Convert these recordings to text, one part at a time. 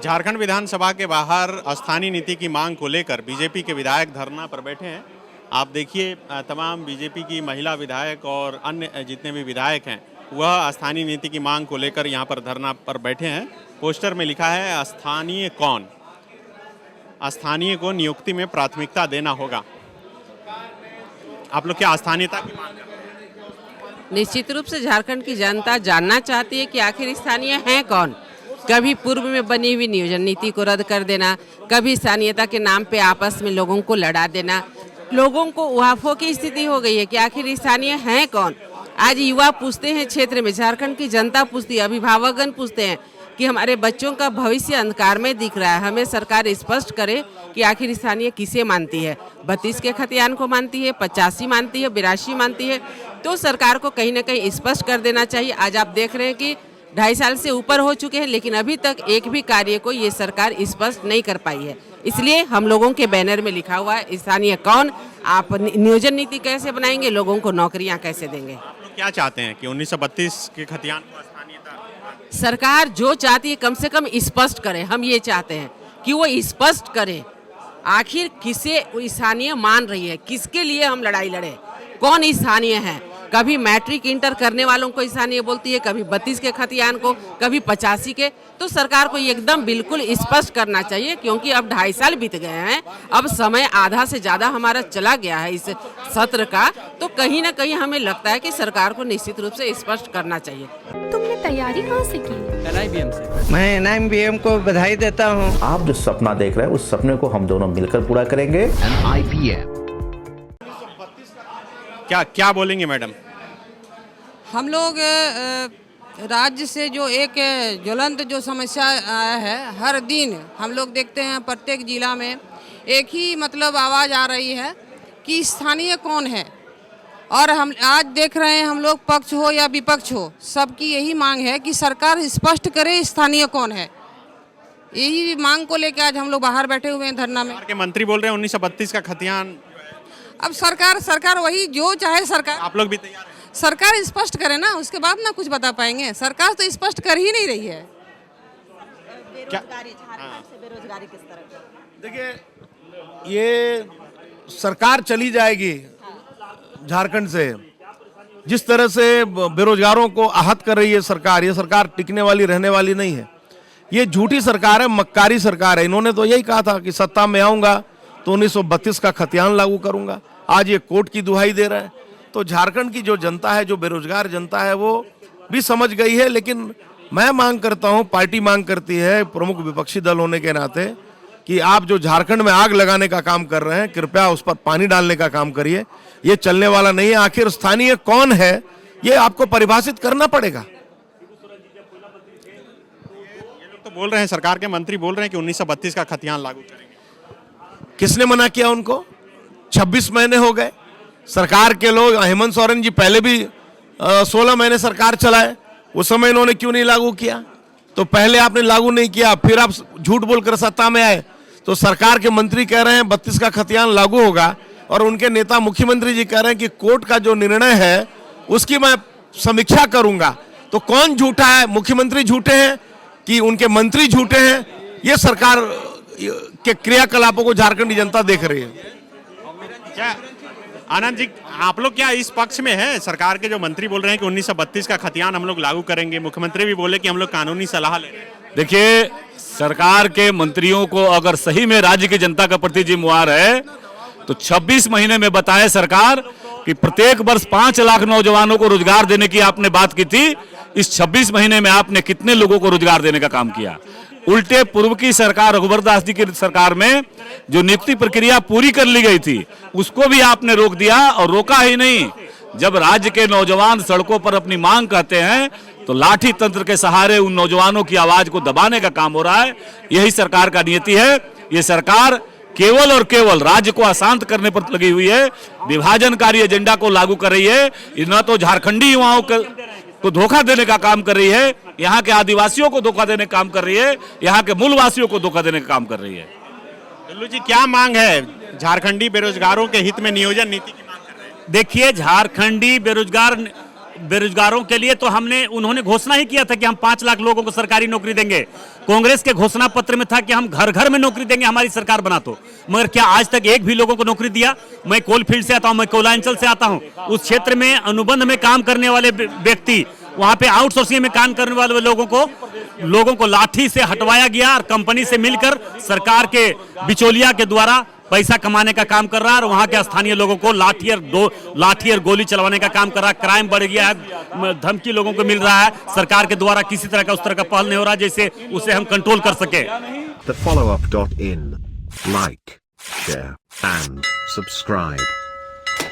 झारखंड विधानसभा के बाहर स्थानीय नीति की मांग को लेकर बीजेपी के विधायक धरना पर बैठे हैं। आप देखिए तमाम बीजेपी की महिला विधायक और अन्य जितने भी विधायक हैं वह स्थानीय नीति की मांग को लेकर यहां पर धरना पर बैठे हैं। पोस्टर में लिखा है स्थानीय कौन, स्थानीय को नियुक्ति में प्राथमिकता देना होगा। आप लोग क्या स्थानीयता की मांग करते हैं? निश्चित रूप से झारखंड की जनता जानना चाहती है कि आखिर स्थानीय हैं कौन। कभी पूर्व में बनी हुई नियोजन नीति को रद्द कर देना, कभी स्थानीयता के नाम पे आपस में लोगों को लड़ा देना, लोगों को उहापोह की स्थिति हो गई है कि आखिर स्थानीय हैं कौन। आज युवा पूछते हैं, क्षेत्र में झारखंड की जनता पूछती है, अभिभावकगण पूछते हैं कि हमारे बच्चों का भविष्य अंधकार में दिख रहा है। हमें सरकार स्पष्ट करे कि आखिर स्थानीय किसे मानती है। 32 के खतियान को मानती है, 85 मानती है, 82 मानती है। तो सरकार को कहीं ना कहीं स्पष्ट कर देना चाहिए। आज आप देख रहे हैं कि 2.5 साल से ऊपर हो चुके हैं, लेकिन अभी तक एक भी कार्य को ये सरकार स्पष्ट नहीं कर पाई है। इसलिए हम लोगों के बैनर में लिखा हुआ है स्थानीय कौन, आप नियोजन नीति कैसे बनाएंगे, लोगों को नौकरियां कैसे देंगे। आप लोग क्या चाहते हैं कि 1932 के खतियान को स्थानीयता? सरकार जो चाहती है कम से कम स्पष्ट करे। हम ये चाहते हैं कि वो स्पष्ट करे आखिर किसे स्थानीय मान रही है, किसके लिए हम लड़ाई लड़े, कौन स्थानीय है। कभी मैट्रिक इंटर करने वालों को स्थानीय बोलती है, कभी 32 के खतियान को, कभी 85 के। तो सरकार को एकदम बिल्कुल स्पष्ट करना चाहिए, क्योंकि अब 2.5 साल बीत गए हैं। अब समय आधा से ज़्यादा हमारा चला गया है इस सत्र का। तो कहीं ना कहीं हमें लगता है कि सरकार को निश्चित रूप से स्पष्ट करना चाहिए। तुमने तैयारी कहाँ से की? NIBM से। मैं NIBM को बधाई देता हूँ। आप जो सपना देख रहे हैं उस सपने को हम दोनों मिलकर पूरा करेंगे। NIBM। क्या बोलेंगे मैडम? हम लोग राज्य से जो एक ज्वलंत जो समस्या आया है, हर दिन हम लोग देखते हैं प्रत्येक जिला में एक ही मतलब आवाज़ आ रही है कि स्थानीय कौन है। और हम आज देख रहे हैं, हम लोग पक्ष हो या विपक्ष हो, सबकी यही मांग है कि सरकार स्पष्ट करे स्थानीय कौन है। यही मांग को लेकर आज हम लोग बाहर बैठे हुए हैं धरना में। के मंत्री बोल रहे हैं 1932 का खतियान। अब सरकार वही जो चाहे सरकार। आप लोग भी तैयार हैं? सरकार स्पष्ट करे ना, उसके बाद ना कुछ बता पाएंगे। सरकार तो स्पष्ट कर ही नहीं रही है। बेरोजगारी, झारखंड से बेरोजगारी किस तरह? देखिए, ये सरकार चली जाएगी झारखंड से, जिस तरह से बेरोजगारों को आहत कर रही है सरकार, ये सरकार टिकने वाली रहने वाली नहीं है। ये झूठी सरकार है, मक्कारी सरकार है। इन्होंने तो यही कहा था कि सत्ता में आऊंगा तो 1932 का खतियान लागू करूंगा। आज ये कोर्ट की दुहाई दे रहा है। तो झारखंड की जो जनता है, जो बेरोजगार जनता है, वो भी समझ गई है। लेकिन मैं मांग करता हूं, पार्टी मांग करती है, प्रमुख विपक्षी दल होने के नाते, कि आप जो झारखंड में आग लगाने का काम कर रहे हैं, कृपया उस पर पानी डालने का काम करिए। ये चलने वाला नहीं है। आखिर स्थानीय कौन है ये आपको परिभाषित करना पड़ेगा। ये लोग तो बोल रहे हैं, सरकार के मंत्री बोल रहे हैं कि 1932 का खतियान लागू करेंगे। किसने मना किया उनको? 26 महीने हो गए सरकार के लोग। हेमंत सोरेन जी पहले भी 16 महीने सरकार चलाए, उस समय इन्होंने क्यों नहीं लागू किया? तो पहले आपने लागू नहीं किया, फिर आप झूठ बोलकर सत्ता में आए। तो सरकार के मंत्री कह रहे हैं 32 का खतियान लागू होगा, और उनके नेता मुख्यमंत्री जी कह रहे हैं कि कोर्ट का जो निर्णय है उसकी मैं समीक्षा करूंगा। तो कौन झूठा है? मुख्यमंत्री झूठे हैं कि उनके मंत्री झूठे हैं? ये सरकार के क्रियाकलापों को झारखंड की जनता देख रही है। क्या आनंद जी, आप लोग क्या इस पक्ष में हैं? सरकार के जो मंत्री बोल रहे हैं कि 1932 का खतियान हम लोग लागू करेंगे, मुख्यमंत्री भी बोले कि हम लोग कानूनी सलाह ले रहे हैं। देखिए, सरकार के मंत्रियों को अगर सही में राज्य की जनता का प्रति जिम्मेवार है तो 26 महीने में बताए सरकार कि प्रत्येक वर्ष 5 लाख नौजवानों को रोजगार देने की आपने बात की थी। इस 26 महीने में आपने कितने लोगों को रोजगार देने का काम किया? उल्टे पूर्व की सरकार, रघुवर दास जी की सरकार में जो नियुक्ति प्रक्रिया पूरी कर ली गई थी उसको भी आपने रोक दिया। और रोका ही नहीं, जब राज्य के नौजवान सड़कों पर अपनी मांग कहते हैं तो लाठी तंत्र के सहारे उन नौजवानों की आवाज को दबाने का काम हो रहा है। यही सरकार का नीति है। ये सरकार केवल और केवल राज्य को अशांत करने पर लगी हुई है, विभाजनकारी एजेंडा को लागू कर रही है। न तो झारखंडी युवाओं को धोखा देने का काम कर रही है, यहाँ के आदिवासियों को धोखा देने का काम कर रही है, यहाँ के मूलवासियों को धोखा देने का काम कर रही है। दुल्लू जी, क्या मांग है? झारखंडी बेरोजगारों के हित में नियोजन नीति की मांग कर रहे हैं। देखिए, झारखंडी बेरोजगारों के लिए तो उन्होंने घोषणा ही किया था कि हम 5 लाख लोगों को सरकारी नौकरी देंगे। कांग्रेस के घोषणा पत्र में था कि हम घर घर में नौकरी देंगे हमारी सरकार बना तो, मगर क्या आज तक एक भी लोगों को नौकरी दिया? मैं कोलफील्ड से आता हूं, मैं कोयलांचल से आता हूं, उस क्षेत्र में अनुबंध में काम करने वाले व्यक्ति, वहां पे आउटसोर्सिंग में काम करने वाले लोगों को लाठी से हटवाया गया और कंपनी से मिलकर सरकार के बिचौलिया के द्वारा पैसा कमाने का काम कर रहा है और वहां के स्थानीय लोगों को लाठी और गोली चलवाने का काम कर रहा है। क्राइम बढ़ गया है, धमकी लोगों को मिल रहा है, सरकार के द्वारा किसी तरह का उस तरह का पहल नहीं हो रहा जैसे उसे हम कंट्रोल कर सके। TheFollowUp.in. Like, share and subscribe.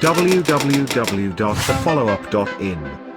www.thefollowup.in